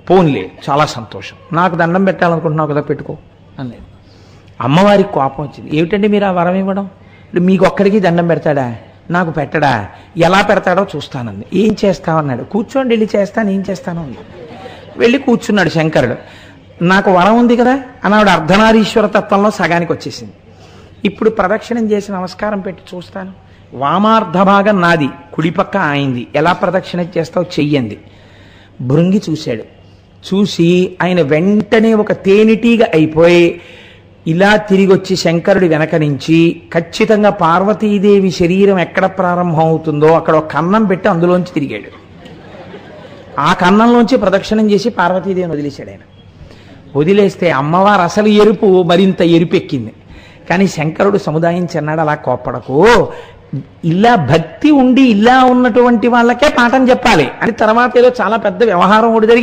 పోన్లే చాలా సంతోషం, నాకు దండం పెట్టాలనుకుంటున్నావు కదా పెట్టుకో అనేది. అమ్మవారికి కోపం వచ్చింది, ఏమిటండి మీరు ఆ వరం ఇవ్వడం, మీకు ఒక్కడికి దండం పెడతాడా, నాకు పెట్టడా, ఎలా పెడతాడో చూస్తానంది. ఏం చేస్తావన్నాడు, కూర్చోండి వెళ్ళి చేస్తాను, ఏం చేస్తాను అంది. వెళ్ళి కూర్చున్నాడు శంకరుడు. నాకు వరం ఉంది కదా అని ఆవిడ అర్ధనారీశ్వర తత్వంలో సగానికి వచ్చేసింది. ఇప్పుడు ప్రదక్షిణం చేసి నమస్కారం పెట్టి చూస్తాను, వామార్ధ భాగం నాది, కుడిపక్క ఆయింది, ఎలా ప్రదక్షిణ చేస్తావు చెయ్యండి. భృంగి చూశాడు, చూసి ఆయన వెంటనే ఒక తేనెటీగ అయిపోయి ఇలా తిరిగి వచ్చి శంకరుడి వెనక నుంచి ఖచ్చితంగా పార్వతీదేవి శరీరం ఎక్కడ ప్రారంభం అవుతుందో అక్కడ ఒక కన్నం పెట్టి అందులోంచి తిరిగాడు. ఆ కన్నంలోంచి ప్రదక్షిణం చేసి పార్వతీదేవిని వదిలేశాడు ఆయన. వదిలేస్తే అమ్మవారు అసలు ఎరుపు మరింత ఎరుపెక్కింది. కానీ శంకరుడు సముదాయించన్నాడు, అలా కోప్పడకు, ఇలా భక్తి ఉండి ఇలా ఉన్నటువంటి వాళ్ళకే పాఠం చెప్పాలి అని. తర్వాత ఏదో చాలా పెద్ద వ్యవహారం ఒకటి జరిగి